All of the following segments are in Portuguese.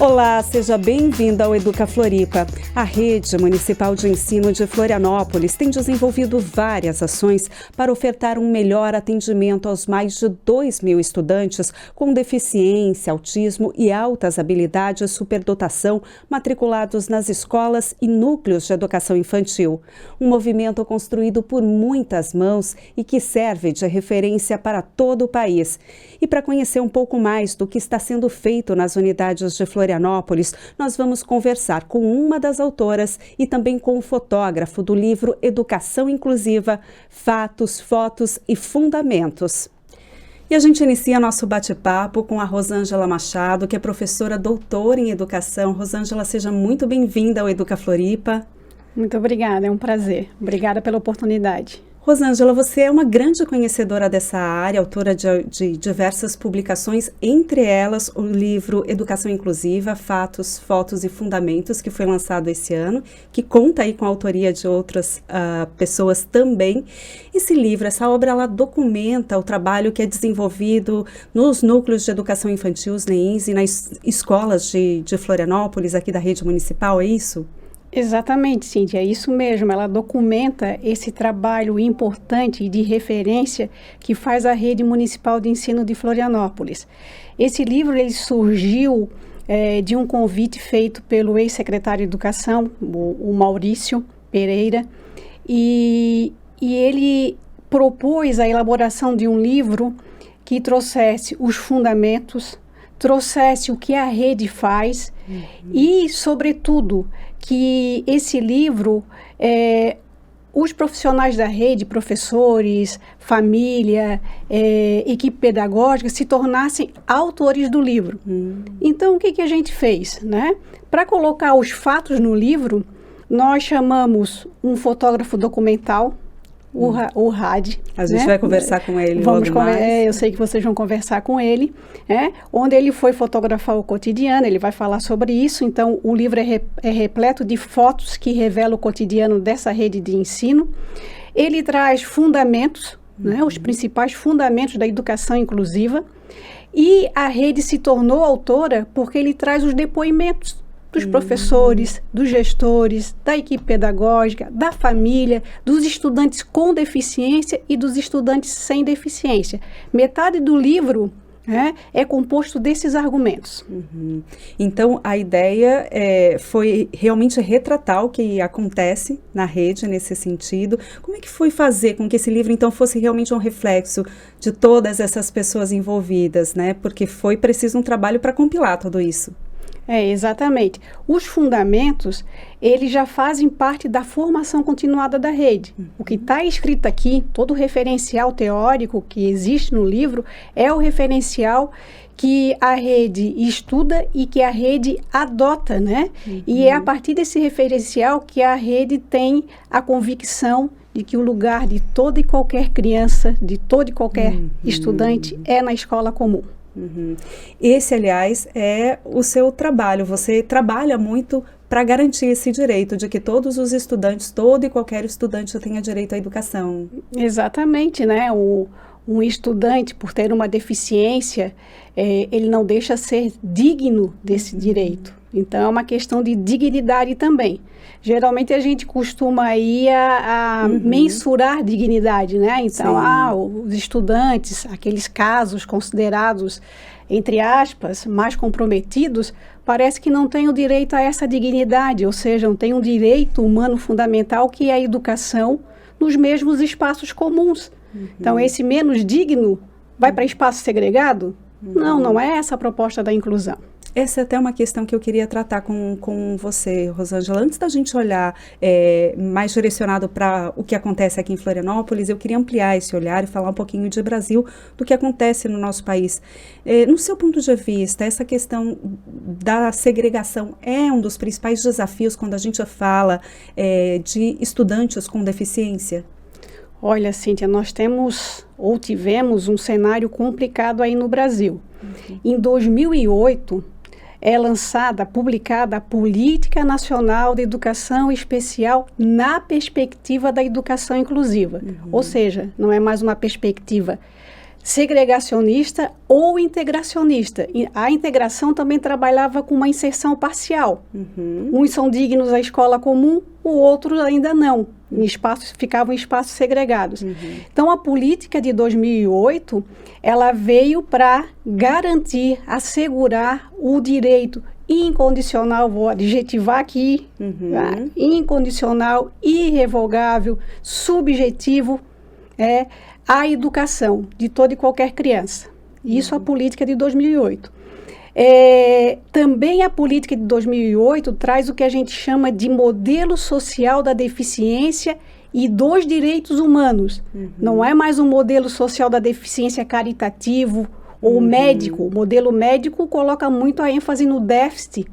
Olá, seja bem-vindo ao Educa Floripa. A Rede Municipal de Ensino de Florianópolis tem desenvolvido várias ações para ofertar um melhor atendimento aos mais de 2.000 estudantes com deficiência, autismo e altas habilidades superdotação matriculados nas escolas e núcleos de educação infantil. Um movimento construído por muitas mãos e que serve de referência para todo o país. E para conhecer um pouco mais do que está sendo feito nas unidades de Florianópolis, nós vamos conversar com uma das autoras e também com o fotógrafo do livro Educação Inclusiva, Fatos, Fotos e Fundamentos. E a gente inicia nosso bate-papo com a Rosângela Machado, que é professora doutora em educação. Rosângela, seja muito bem-vinda ao Educa Floripa. Muito obrigada, é um prazer. Obrigada pela oportunidade. Rosângela, você é uma grande conhecedora dessa área, autora de diversas publicações, entre elas o livro Educação Inclusiva, Fatos, Fotos e Fundamentos, que foi lançado esse ano, que conta aí com a autoria de outras pessoas também. Esse livro, essa obra, ela documenta o trabalho que é desenvolvido nos núcleos de educação infantil, os NEINs, e nas escolas de Florianópolis, aqui da rede municipal, é isso? Exatamente, Cíntia, é isso mesmo. Ela documenta esse trabalho importante e de referência que faz a Rede Municipal de Ensino de Florianópolis. Esse livro ele surgiu de um convite feito pelo ex-secretário de Educação, o Maurício Pereira, e ele propôs a elaboração de um livro que trouxesse os fundamentos, trouxesse o que a rede faz e, sobretudo, que esse livro, os profissionais da rede, professores, família, equipe pedagógica, se tornassem autores do livro. Então, o que a gente fez, né? Para colocar os fatos no livro, nós chamamos um fotógrafo documental, o Rad. A gente vai conversar com ele logo mais. Eu sei que vocês vão conversar com ele, onde ele foi fotografar o cotidiano, ele vai falar sobre isso. Então, o livro é repleto de fotos que revelam o cotidiano dessa rede de ensino. Ele traz fundamentos, os principais fundamentos da educação inclusiva. E a rede se tornou autora porque ele traz os depoimentos dos professores, dos gestores, da equipe pedagógica, da família, dos estudantes com deficiência e dos estudantes sem deficiência. Metade do livro é composto desses argumentos. Então, a ideia foi realmente retratar o que acontece na rede nesse sentido. Como é que foi fazer com que esse livro, então, fosse realmente um reflexo de todas essas pessoas envolvidas, né? Porque foi preciso um trabalho para compilar tudo isso. Exatamente. Os fundamentos, eles já fazem parte da formação continuada da rede. O que está escrito aqui, todo o referencial teórico que existe no livro, é o referencial que a rede estuda e que a rede adota, né? E é a partir desse referencial que a rede tem a convicção de que o lugar de toda e qualquer criança, de todo e qualquer estudante, é na escola comum. Esse, aliás, é o seu trabalho. Você trabalha muito para garantir esse direito de que todos os estudantes, todo e qualquer estudante tenha direito à educação. Exatamente, né? Um estudante, por ter uma deficiência, ele não deixa ser digno desse direito. Então, é uma questão de dignidade também. Geralmente, a gente costuma aí a mensurar dignidade, né? Então, os estudantes, aqueles casos considerados, entre aspas, mais comprometidos, parece que não têm o direito a essa dignidade, ou seja, não têm um direito humano fundamental que é a educação nos mesmos espaços comuns. Então, esse menos digno vai para espaço segregado? Não é essa a proposta da inclusão. Essa é até uma questão que eu queria tratar com você, Rosângela. Antes da gente olhar mais direcionado para o que acontece aqui em Florianópolis, eu queria ampliar esse olhar e falar um pouquinho de Brasil, do que acontece no nosso país. No seu ponto de vista, essa questão da segregação é um dos principais desafios quando a gente fala de estudantes com deficiência? Olha, Cíntia, nós tivemos um cenário complicado aí no Brasil. Em 2008, publicada a Política Nacional de Educação Especial na perspectiva da educação inclusiva. Ou seja, não é mais uma perspectiva segregacionista ou integracionista. A integração também trabalhava com uma inserção parcial. Uns são dignos à escola comum, o outro ainda não. Ficavam em espaços segregados. Então, a política de 2008, ela veio para garantir, assegurar o direito incondicional, vou adjetivar aqui, tá? Incondicional, irrevogável, subjetivo, à educação de toda e qualquer criança. Isso a política de 2008. Também a política de 2008 traz o que a gente chama de modelo social da deficiência e dos direitos humanos. Não é mais um modelo social da deficiência caritativo ou médico. O modelo médico coloca muito a ênfase no déficit,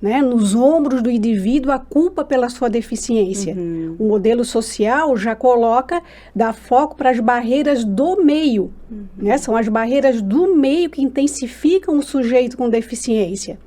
né, nos ombros do indivíduo a culpa pela sua deficiência. O modelo social já dá foco para as barreiras do meio, né, são as barreiras do meio que intensificam o sujeito com deficiência.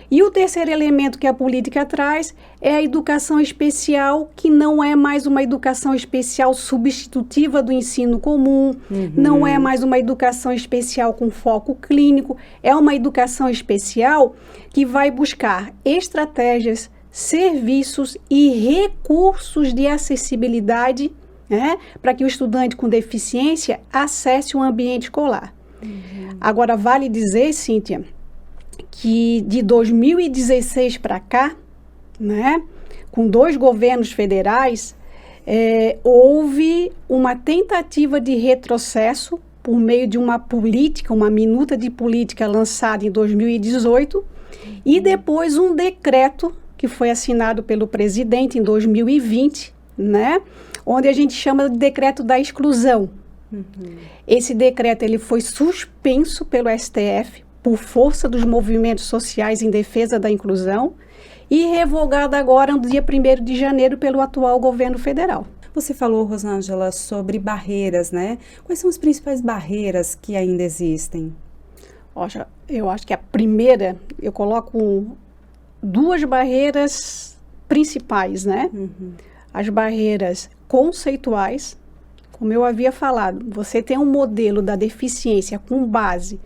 E o terceiro elemento que a política traz é a educação especial, que não é mais uma educação especial substitutiva do ensino comum, não é mais uma educação especial com foco clínico, é uma educação especial que vai buscar estratégias, serviços e recursos de acessibilidade, né, para que o estudante com deficiência acesse o ambiente escolar. Agora, vale dizer, Cíntia, que de 2016 para cá, né, com 2 governos federais, houve uma tentativa de retrocesso por meio de uma política, uma minuta de política lançada em 2018, e depois um decreto que foi assinado pelo presidente em 2020, né, onde a gente chama de decreto da exclusão. Esse decreto ele foi suspenso pelo STF, por força dos movimentos sociais em defesa da inclusão, e revogada agora no dia 1º de janeiro pelo atual governo federal. Você falou, Rosângela, sobre barreiras, né? Quais são as principais barreiras que ainda existem? Eu acho que a primeira, eu coloco 2 barreiras principais, né? As barreiras conceituais, como eu havia falado, você tem um modelo da deficiência com base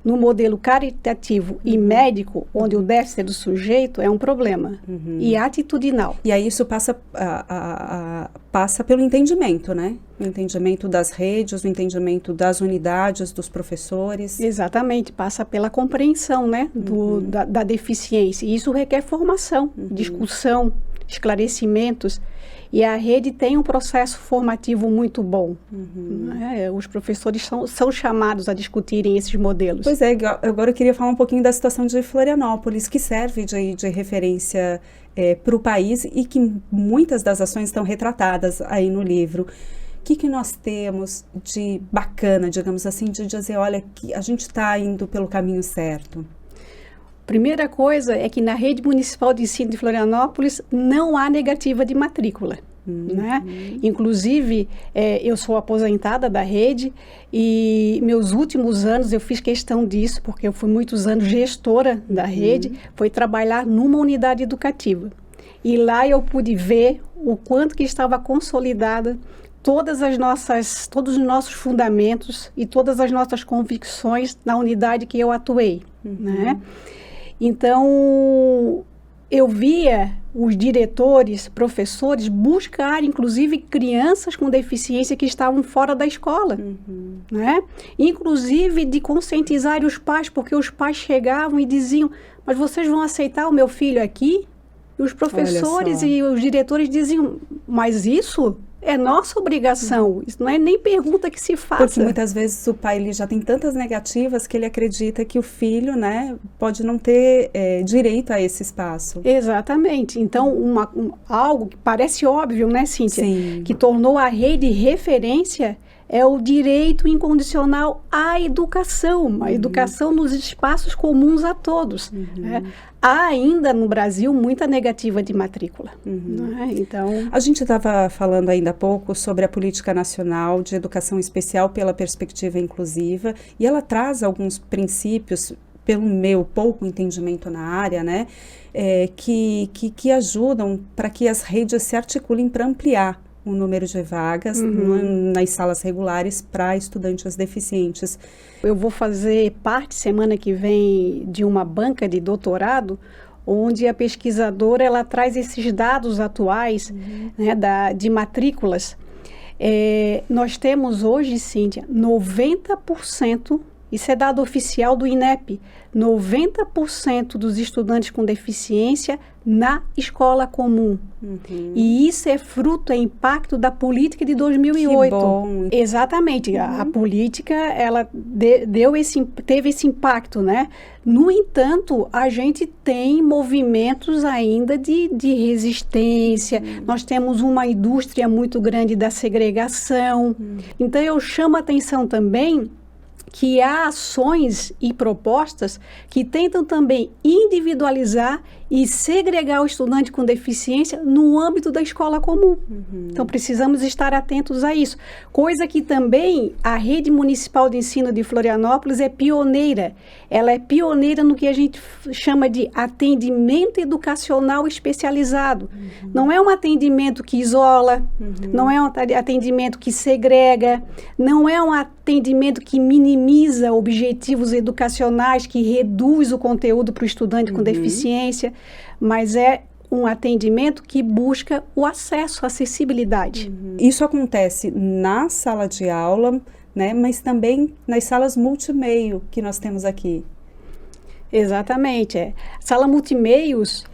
no modelo caritativo e médico, onde o déficit do sujeito é um problema, e atitudinal. E aí isso passa pelo entendimento, né? O entendimento das redes, o entendimento das unidades, dos professores. Exatamente, passa pela compreensão, né, da deficiência. E isso requer formação, discussão, esclarecimentos. E a rede tem um processo formativo muito bom. Né? Os professores são chamados a discutirem esses modelos. Pois é, agora eu queria falar um pouquinho da situação de Florianópolis, que serve de referência para o país e que muitas das ações estão retratadas aí no livro. O que nós temos de bacana, digamos assim, de dizer, olha, que a gente está indo pelo caminho certo? Primeira coisa é que na rede municipal de ensino de Florianópolis não há negativa de matrícula. Né? Inclusive, eu sou aposentada da rede e meus últimos anos eu fiz questão disso, porque eu fui muitos anos gestora da rede, foi trabalhar numa unidade educativa. E lá eu pude ver o quanto que estava consolidada todos os nossos fundamentos e todas as nossas convicções na unidade que eu atuei. Né? Então, eu via os diretores, professores buscar, inclusive, crianças com deficiência que estavam fora da escola, né? Inclusive de conscientizar os pais, porque os pais chegavam e diziam, mas vocês vão aceitar o meu filho aqui? E os professores e os diretores diziam, mas isso é nossa obrigação, isso não é nem pergunta que se faça. Porque muitas vezes o pai ele já tem tantas negativas que ele acredita que o filho, né, pode não ter direito a esse espaço. Exatamente. Então, algo que parece óbvio, né, Cíntia? Sim. Que tornou a rede referência é o direito incondicional à educação, a educação nos espaços comuns a todos. Né? Há ainda no Brasil muita negativa de matrícula. Né? Então, a gente estava falando ainda há pouco sobre a Política Nacional de Educação Especial pela Perspectiva Inclusiva, e ela traz alguns princípios, pelo meu pouco entendimento na área, né, que ajudam para que as redes se articulem para ampliar o número de vagas nas salas regulares para estudantes deficientes. Eu vou fazer parte, semana que vem, de uma banca de doutorado, onde a pesquisadora ela traz esses dados atuais, né, de matrículas. Nós temos hoje, Cíntia, 90%, isso é dado oficial do INEP, 90% dos estudantes com deficiência na escola comum. E isso é fruto, é impacto da política de 2008. Que bom. Exatamente, a política ela teve esse impacto, né? No entanto, a gente tem movimentos ainda de resistência, nós temos uma indústria muito grande da segregação. Então, eu chamo a atenção também que há ações e propostas que tentam também individualizar e segregar o estudante com deficiência no âmbito da escola comum. Então, precisamos estar atentos a isso. Coisa que também a Rede Municipal de Ensino de Florianópolis é pioneira. Ela é pioneira no que a gente chama de atendimento educacional especializado. Não é um atendimento que isola, não é um atendimento que segrega, não é um atendimento que minimiza objetivos educacionais, que reduz o conteúdo para o estudante com deficiência, mas é um atendimento que busca o acesso, a acessibilidade. Isso acontece na sala de aula, né, mas também nas salas multimeio que nós temos aqui. Exatamente. Sala multimeios,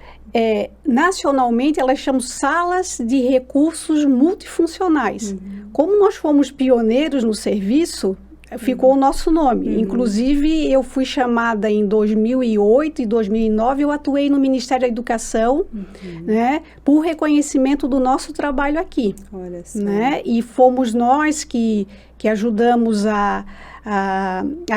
nacionalmente, elas chamam salas de recursos multifuncionais. Como nós fomos pioneiros no serviço, ficou o nosso nome. Inclusive, eu fui chamada em 2008 e 2009, eu atuei no Ministério da Educação, né, por reconhecimento do nosso trabalho aqui. Olha só. Né? E fomos nós que ajudamos a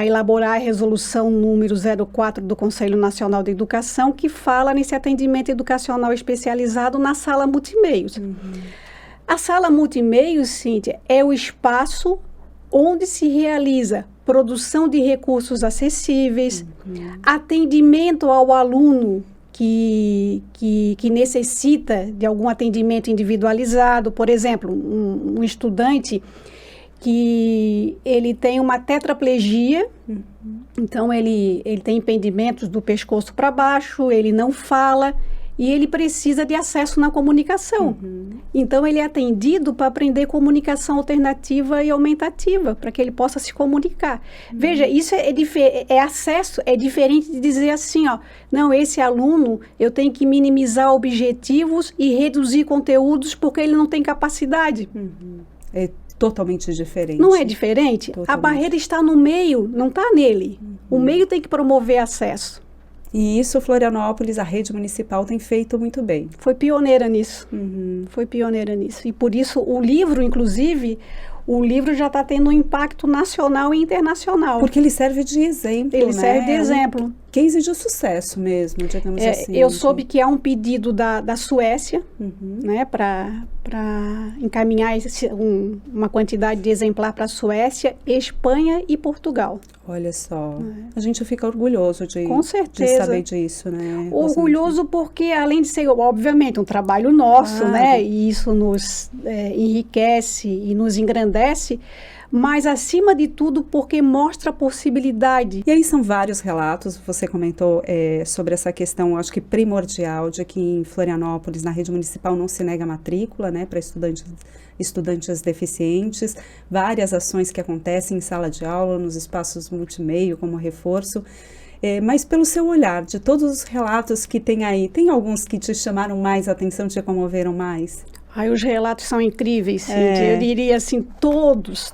elaborar a resolução número 04 do Conselho Nacional de Educação, que fala nesse atendimento educacional especializado na sala multimeios. A sala multimeios, Cíntia, é o espaço onde se realiza produção de recursos acessíveis, atendimento ao aluno que necessita de algum atendimento individualizado. Por exemplo, um estudante que ele tem uma tetraplegia, então ele tem impedimentos do pescoço para baixo, ele não fala e ele precisa de acesso na comunicação. Então, ele é atendido para aprender comunicação alternativa e aumentativa, para que ele possa se comunicar. Veja, isso acesso, é diferente de dizer assim, ó, não, esse aluno, eu tenho que minimizar objetivos e reduzir conteúdos porque ele não tem capacidade. É totalmente diferente. Não é diferente? Totalmente. A barreira está no meio, não está nele. O meio tem que promover acesso. E isso, Florianópolis, a rede municipal tem feito muito bem. Foi pioneira nisso. Foi pioneira nisso. E por isso o livro, inclusive, o livro já está tendo um impacto nacional e internacional. Porque ele serve de exemplo, Ele serve de exemplo. Case de sucesso mesmo, digamos assim. Eu soube que há um pedido da Suécia, né, para encaminhar uma quantidade de exemplar para a Suécia, Espanha e Portugal. Olha só, a gente fica orgulhoso de saber disso, né? Orgulhoso porque, além de ser, obviamente, um trabalho nosso, né? E isso nos enriquece e nos engrandece, mas, acima de tudo, porque mostra a possibilidade. E aí são vários relatos, você comentou sobre essa questão, acho que primordial, de que em Florianópolis, na rede municipal, não se nega matrícula, né, para estudantes deficientes, várias ações que acontecem em sala de aula, nos espaços multimeio, como reforço. Mas pelo seu olhar, de todos os relatos que tem aí, tem alguns que te chamaram mais a atenção, te comoveram mais? Os relatos são incríveis, Cíntia. Eu diria assim, todos,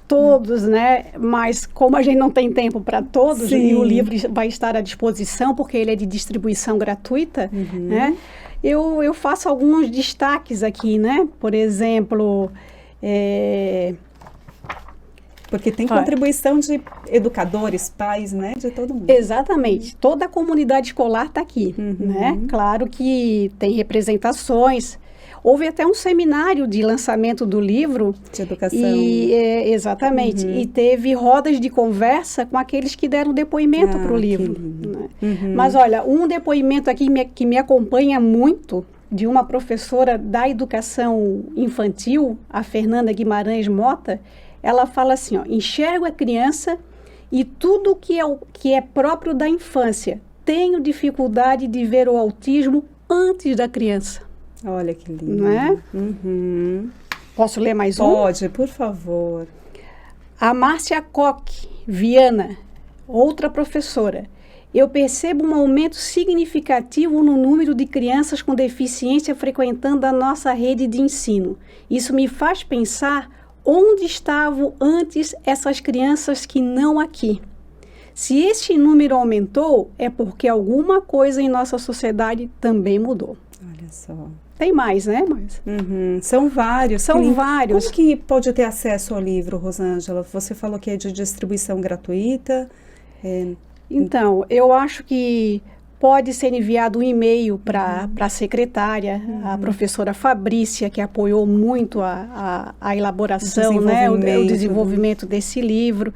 né? Mas como a gente não tem tempo para todos, e o livro vai estar à disposição, porque ele é de distribuição gratuita, né? Eu faço alguns destaques aqui, né? Por exemplo... Porque tem contribuição de educadores, pais, né? De todo mundo. Exatamente. Toda a comunidade escolar está aqui, né? Claro que tem representações. Houve até um seminário de lançamento do livro. De educação. Exatamente. E teve rodas de conversa com aqueles que deram depoimento para o livro. Né? Mas olha, um depoimento aqui que me acompanha muito de uma professora da educação infantil, a Fernanda Guimarães Mota. Ela fala assim, ó, enxergo a criança e tudo que é próprio da infância. Tenho dificuldade de ver o autismo antes da criança. Olha que lindo. Não é? Uhum. Posso ler mais um? Pode, por favor. A Márcia Koch Viana, outra professora. Eu percebo um aumento significativo no número de crianças com deficiência frequentando a nossa rede de ensino. Isso me faz pensar onde estavam antes essas crianças que não aqui. Se este número aumentou, é porque alguma coisa em nossa sociedade também mudou. Olha só. Tem mais, né? Mas... São vários. São vários. Como que pode ter acesso ao livro, Rosângela? Você falou que é de distribuição gratuita. Então, eu acho que pode ser enviado um e-mail para a secretária, a professora Fabrícia, que apoiou muito a elaboração, o desenvolvimento desse livro.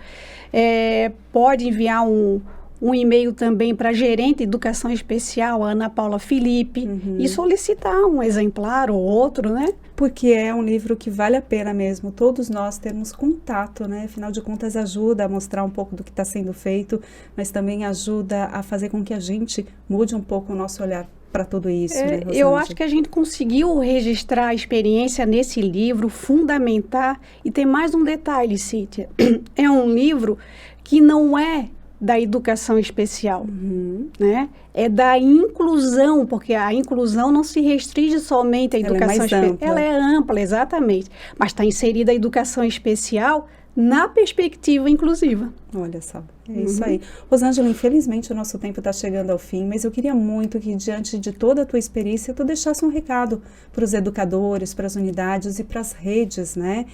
Pode enviar um e-mail também para a gerente de educação especial, a Ana Paula Felipe, e solicitar um exemplar ou outro, né? Porque é um livro que vale a pena mesmo, todos nós termos contato, né? Afinal de contas, ajuda a mostrar um pouco do que está sendo feito, mas também ajuda a fazer com que a gente mude um pouco o nosso olhar para tudo isso, né, Rosângela? Eu acho que a gente conseguiu registrar a experiência nesse livro, fundamentar, e tem mais um detalhe, Cíntia. É um livro que não é da educação especial, né? É da inclusão, porque a inclusão não se restringe somente à educação especial. Ela é ampla, exatamente. Mas está inserida a educação especial na perspectiva inclusiva. Olha só, é isso aí. Rosângela, infelizmente o nosso tempo está chegando ao fim, mas eu queria muito que, diante de toda a tua experiência, tu deixasse um recado para os educadores, para as unidades e para as redes, né?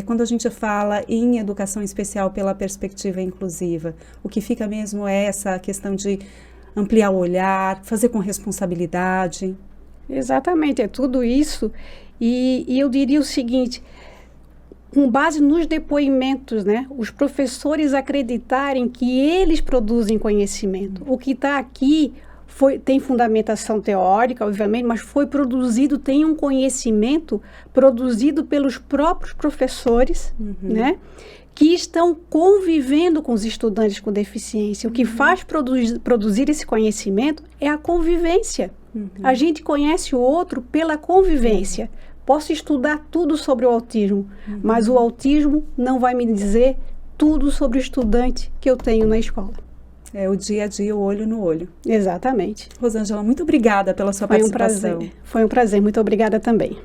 Quando a gente fala em educação especial pela perspectiva inclusiva, o que fica mesmo é essa questão de ampliar o olhar, fazer com responsabilidade. Exatamente, é tudo isso. E eu diria o seguinte... Com base nos depoimentos, né, os professores acreditarem que eles produzem conhecimento. O que está aqui tem fundamentação teórica, obviamente, mas foi produzido, tem um conhecimento produzido pelos próprios professores, né, que estão convivendo com os estudantes com deficiência. O que faz produzir esse conhecimento é a convivência. A gente conhece o outro pela convivência. Posso estudar tudo sobre o autismo, mas o autismo não vai me dizer tudo sobre o estudante que eu tenho na escola. É o dia a dia, o olho no olho. Exatamente. Rosângela, muito obrigada pela sua participação. Foi um prazer, muito obrigada também.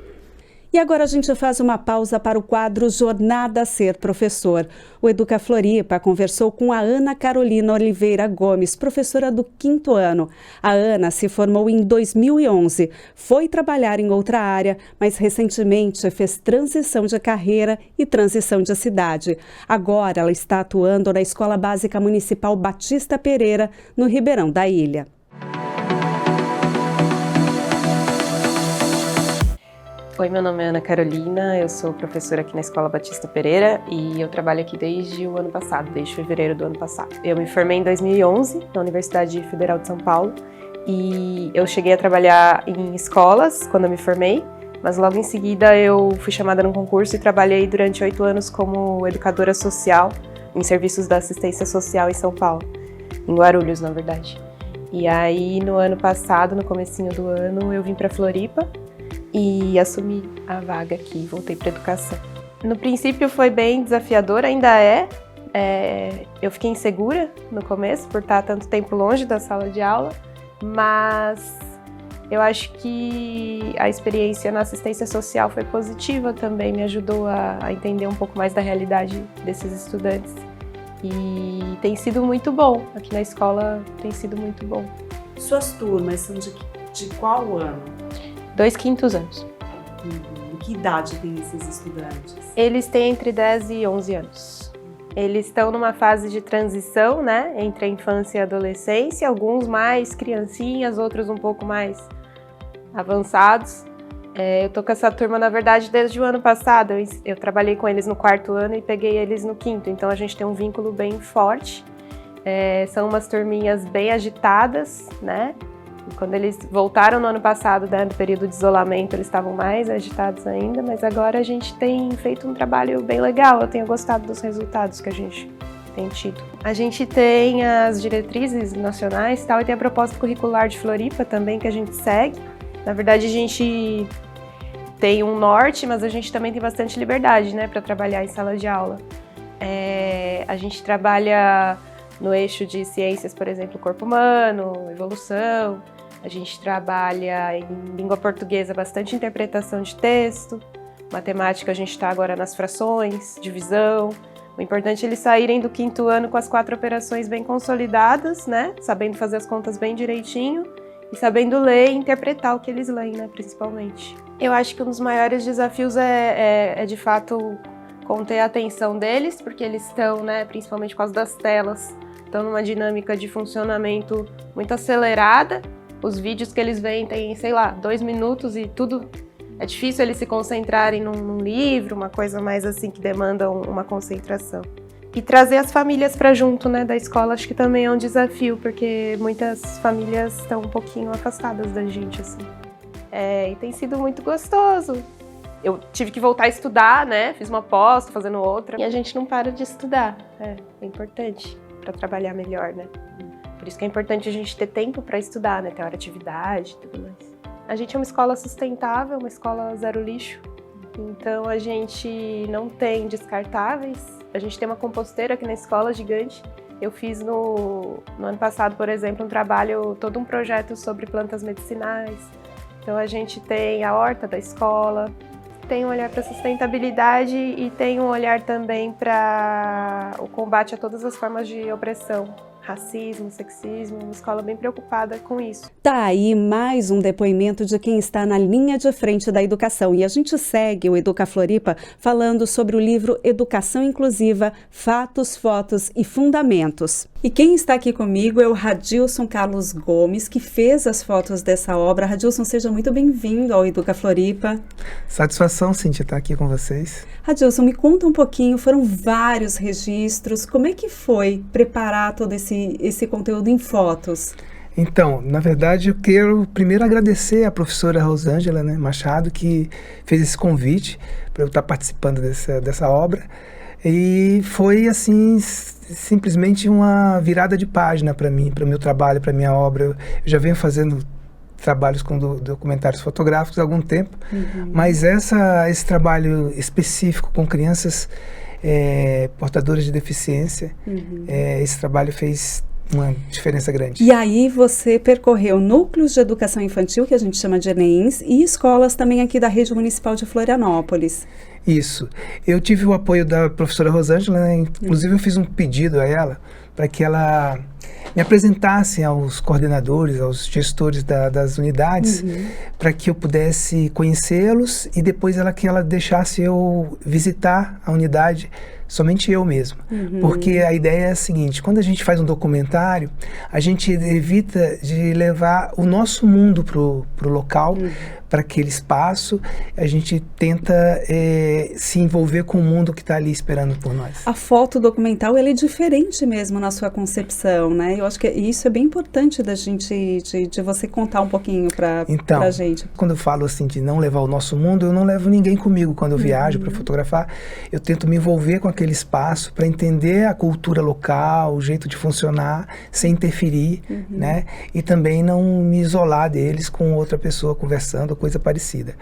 E agora a gente faz uma pausa para o quadro Jornada a Ser Professor. O Educa Floripa conversou com a Ana Carolina Oliveira Gomes, professora do 5º ano. A Ana se formou em 2011, foi trabalhar em outra área, mas recentemente fez transição de carreira e transição de cidade. Agora ela está atuando na Escola Básica Municipal Batista Pereira, no Ribeirão da Ilha. Oi, meu nome é Ana Carolina, eu sou professora aqui na Escola Batista Pereira e eu trabalho aqui desde o ano passado, desde fevereiro do ano passado. Eu me formei em 2011 na Universidade Federal de São Paulo e eu cheguei a trabalhar em escolas quando eu me formei, mas logo em seguida eu fui chamada num concurso e trabalhei durante 8 anos como educadora social em serviços da assistência social em São Paulo, em Guarulhos, na verdade. E aí, no ano passado, no comecinho do ano, eu vim para Floripa e assumi a vaga aqui, voltei para educação. No princípio foi bem desafiador, ainda é. Eu fiquei insegura no começo por estar tanto tempo longe da sala de aula, mas eu acho que a experiência na assistência social foi positiva também, me ajudou a entender um pouco mais da realidade desses estudantes. E tem sido muito bom, aqui na escola tem sido muito bom. Suas turmas são de qual ano? 2 quintos anos. Que idade tem esses estudantes? Eles têm entre 10 e 11 anos. Eles estão numa fase de transição, né, entre a infância e a adolescência, alguns mais criancinhas, outros um pouco mais avançados. Eu tô com essa turma, na verdade, desde o ano passado. Eu trabalhei com eles no 4º ano e peguei eles no 5º, então a gente tem um vínculo bem forte. São umas turminhas bem agitadas, né? Quando eles voltaram no ano passado, né, do período de isolamento, eles estavam mais agitados ainda, mas agora a gente tem feito um trabalho bem legal. Eu tenho gostado dos resultados que a gente tem tido. A gente tem as diretrizes nacionais e tal, e tem a proposta curricular de Floripa também que a gente segue. Na verdade, a gente tem um norte, mas a gente também tem bastante liberdade, né, para trabalhar em sala de aula. A gente trabalha no eixo de ciências, por exemplo, corpo humano, evolução. A gente trabalha em língua portuguesa bastante interpretação de texto. Matemática, a gente está agora nas frações, divisão. O importante é eles saírem do 5º ano com as 4 operações bem consolidadas, né? Sabendo fazer as contas bem direitinho e sabendo ler e interpretar o que eles leem, né? Principalmente. Eu acho que um dos maiores desafios é de fato conter a atenção deles, porque eles estão, né, principalmente por causa das telas, estão numa dinâmica de funcionamento muito acelerada. Os vídeos que eles veem têm, sei lá, 2 minutos e tudo. É difícil eles se concentrarem num livro, uma coisa mais assim que demanda uma concentração. E trazer as famílias para junto, né, da escola, acho que também é um desafio, porque muitas famílias estão um pouquinho afastadas da gente, assim. E tem sido muito gostoso. Eu tive que voltar a estudar, né, fiz uma pós, tô fazendo outra. E a gente não para de estudar, é importante para trabalhar melhor, né. Por isso que é importante a gente ter tempo para estudar, né, ter hora de atividade e tudo mais. A gente é uma escola sustentável, uma escola zero lixo, então a gente não tem descartáveis. A gente tem uma composteira aqui na escola gigante. Eu fiz no ano passado, por exemplo, um trabalho, todo um projeto sobre plantas medicinais. Então a gente tem a horta da escola, tem um olhar para sustentabilidade e tem um olhar também para o combate a todas as formas de opressão. Racismo, sexismo, uma escola bem preocupada com isso. Tá aí mais um depoimento de quem está na linha de frente da educação. E a gente segue o Educa Floripa falando sobre o livro Educação Inclusiva, Fatos, Fotos e Fundamentos. E quem está aqui comigo é o Radilson Carlos Gomes, que fez as fotos dessa obra. Radilson, seja muito bem-vindo ao Educa Floripa. Satisfação, Cíntia, estar aqui com vocês. Radilson, me conta um pouquinho, foram vários registros, como é que foi preparar todo esse conteúdo em fotos? Então, na verdade, eu quero primeiro agradecer a professora Rosângela, né, Machado, que fez esse convite para eu estar participando dessa obra. E foi, assim, simplesmente uma virada de página para mim, para o meu trabalho, para a minha obra. Eu já venho fazendo trabalhos com documentários fotográficos há algum tempo, mas esse trabalho específico com crianças portadoras de deficiência, esse trabalho fez uma diferença grande. E aí você percorreu núcleos de educação infantil, que a gente chama de ENEMs, e escolas também aqui da Rede Municipal de Florianópolis. Isso. Eu tive o apoio da professora Rosângela, né? Inclusive eu fiz um pedido a ela para que ela me apresentasse aos coordenadores, aos gestores das unidades, para que eu pudesse conhecê-los e depois que ela deixasse eu visitar a unidade, somente eu mesmo. Porque a ideia é a seguinte: quando a gente faz um documentário, a gente evita de levar o nosso mundo pro local, para aquele espaço. A gente tenta se envolver com o mundo que está ali esperando por nós. A foto documental, ela é diferente mesmo na sua concepção, né? Eu acho que isso é bem importante da gente, de você contar um pouquinho pra gente. Quando eu falo assim de não levar o nosso mundo, eu não levo ninguém comigo quando eu viajo para fotografar. Eu tento me envolver com aquele espaço para entender a cultura local, o jeito de funcionar, sem interferir, né? E também não me isolar deles com outra pessoa conversando, coisa parecida.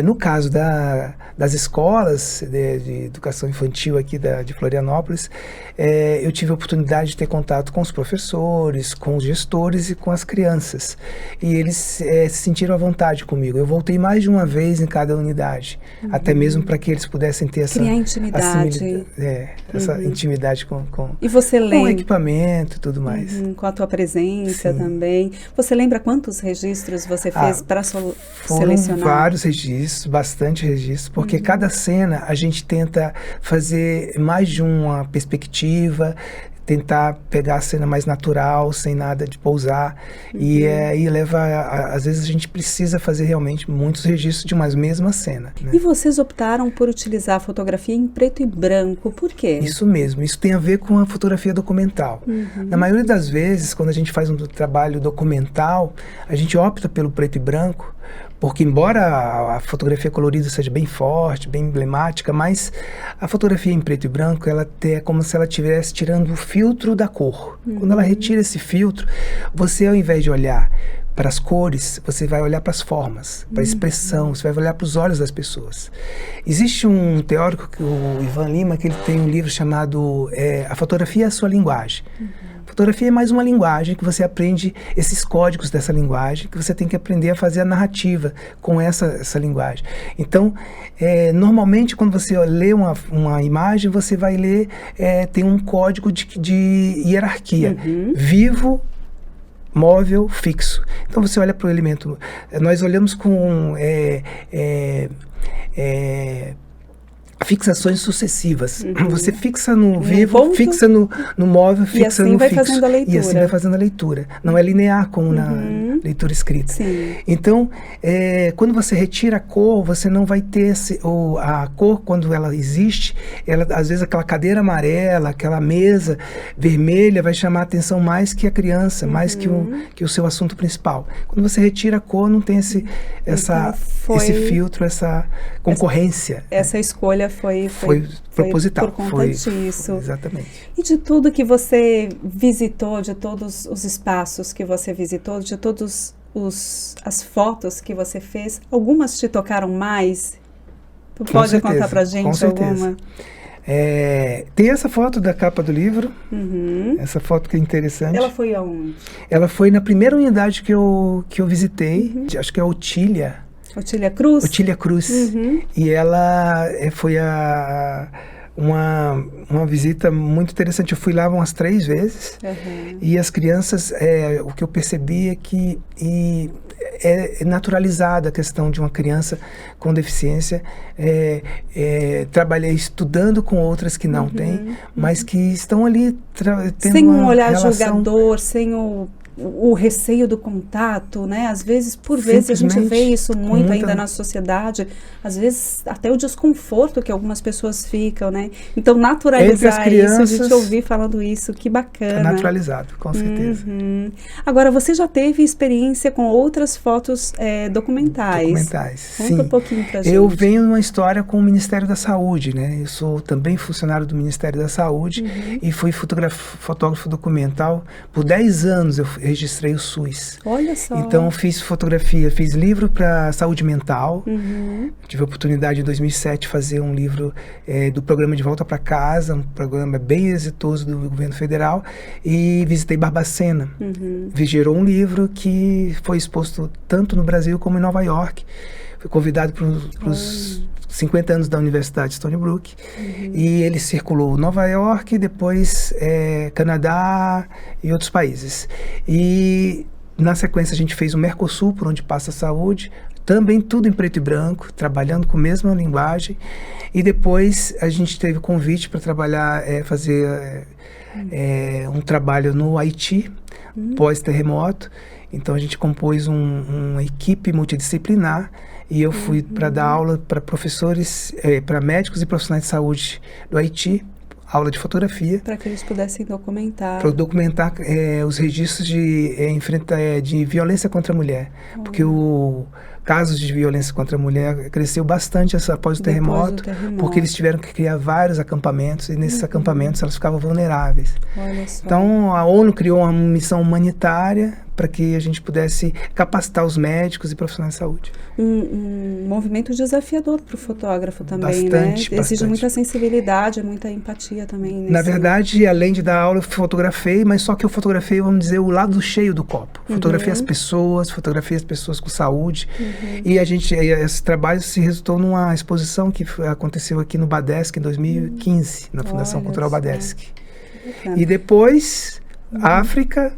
No caso das escolas de educação infantil aqui de Florianópolis, eu tive a oportunidade de ter contato com os professores, com os gestores e com as crianças. E eles se sentiram à vontade comigo. Eu voltei mais de uma vez em cada unidade, até mesmo para que eles pudessem ter essa... Criar intimidade. Essa intimidade com e você lembra, com o equipamento e tudo mais. Com a tua presença também. Você lembra quantos registros você fez para selecionar? Foram vários registros, bastante registros, porque cada cena a gente tenta fazer mais de uma perspectiva, tentar pegar a cena mais natural, sem nada de pousar. E aí às vezes a gente precisa fazer realmente muitos registros de uma mesma cena, né? E vocês optaram por utilizar a fotografia em preto e branco, por quê? Isso mesmo, isso tem a ver com a fotografia documental. Na maioria das vezes, quando a gente faz um trabalho documental, a gente opta pelo preto e branco, porque embora a fotografia colorida seja bem forte, bem emblemática, mas a fotografia em preto e branco, ela é como se ela estivesse tirando o filtro da cor. Quando ela retira esse filtro, você, ao invés de olhar para as cores, você vai olhar para as formas, para a expressão, você vai olhar para os olhos das pessoas. Existe um teórico, o Ivan Lima, que ele tem um livro chamado A Fotografia e a Sua Linguagem. Fotografia é mais uma linguagem que você aprende esses códigos dessa linguagem, que você tem que aprender a fazer a narrativa com essa linguagem. Então, normalmente, quando você lê uma imagem, você vai ler, tem um código de hierarquia. Vivo, móvel, fixo. Então você olha para o elemento, nós olhamos com fixações sucessivas. Você fixa no vivo, fixa no móvel, fixa no fixo. E assim vai fazendo a leitura. Não é linear como na leitura escrita. Sim. Então, quando você retira a cor, você não vai ter a cor, quando ela existe, às vezes aquela cadeira amarela, aquela mesa vermelha vai chamar a atenção mais que a criança, mais que o seu assunto principal. Quando você retira a cor, não tem esse filtro, essa concorrência. Essa escolha foi proposital. Por conta disso. Exatamente. E de tudo que você visitou, de todos os espaços que você visitou, de todas as fotos que você fez, algumas te tocaram mais? Tu pode contar pra gente alguma? Tem essa foto da capa do livro, essa foto que é interessante. Ela foi aonde? Uma foi na primeira unidade que eu visitei, acho que é Otília. Otília Cruz? Otília Cruz. E ela foi uma visita muito interessante. Eu fui lá umas 3 vezes. E as crianças, o que eu percebi é que é naturalizada a questão de uma criança com deficiência. Trabalhei estudando com outras que não têm, mas que estão ali tendo sem um olhar relação julgador, sem o receio do contato, né? Às vezes, por vezes, a gente vê isso muito ainda na sociedade, às vezes até o desconforto que algumas pessoas ficam, né? Então, naturalizar crianças, isso, de te ouvir falando isso, que bacana. É naturalizado, com certeza. Agora, você já teve experiência com outras fotos documentais? Documentais, Conta um pouquinho pra gente. Eu venho numa história com o Ministério da Saúde, né? Eu sou também funcionário do Ministério da Saúde e fui fotógrafo documental. Por 10 anos eu registrei o SUS. Olha só. Então fiz fotografia, fiz livro para saúde mental. Tive a oportunidade em 2007 de fazer um livro do programa De Volta para Casa, um programa bem exitoso do governo federal, e visitei Barbacena. Gerou um livro que foi exposto tanto no Brasil como em Nova York. Fui convidado para os 50 anos da Universidade Stony Brook, e ele circulou Nova York, depois Canadá e outros países. E na sequência a gente fez o Mercosul, por onde passa a saúde, também tudo em preto e branco, trabalhando com a mesma linguagem. E depois a gente teve convite para trabalhar, fazer um trabalho no Haiti, pós-terremoto. Então a gente compôs uma equipe multidisciplinar, e eu fui para dar aula para professores, para médicos e profissionais de saúde do Haiti, aula de fotografia. Para que eles pudessem documentar. Para documentar os registros de violência contra a mulher. Porque o casos de violência contra a mulher cresceu bastante após o terremoto, porque eles tiveram que criar vários acampamentos, e nesses acampamentos elas ficavam vulneráveis. Olha só. Então a ONU criou uma missão humanitária para que a gente pudesse capacitar os médicos e profissionais de saúde. Um movimento desafiador para o fotógrafo também, bastante, né? Exige muita sensibilidade, muita empatia também. Na verdade, além de dar aula, eu fotografei, mas só que eu fotografei, vamos dizer, o lado cheio do copo. Fotografei as pessoas, fotografei as pessoas com saúde. E esse trabalho se resultou numa exposição que aconteceu aqui no Badesc em 2015, na Fundação Cultural Badesc. E depois, África,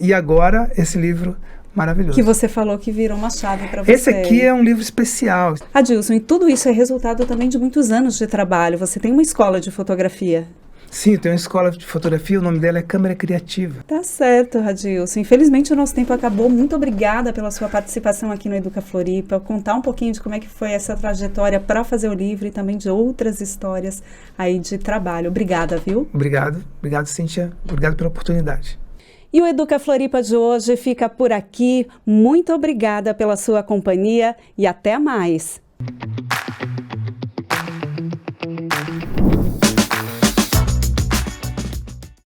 e agora esse livro maravilhoso. Que você falou que virou uma chave para você. Esse aqui é um livro especial. Adilson, e tudo isso é resultado também de muitos anos de trabalho. Você tem uma escola de fotografia. Sim, tem uma escola de fotografia, o nome dela é Câmara Criativa. Tá certo, Radilson. Infelizmente o nosso tempo acabou. Muito obrigada pela sua participação aqui no Educa Floripa, contar um pouquinho de como é que foi essa trajetória para fazer o livro e também de outras histórias aí de trabalho. Obrigada, viu? Obrigado, Cíntia. Obrigado pela oportunidade. E o Educa Floripa de hoje fica por aqui. Muito obrigada pela sua companhia e até mais.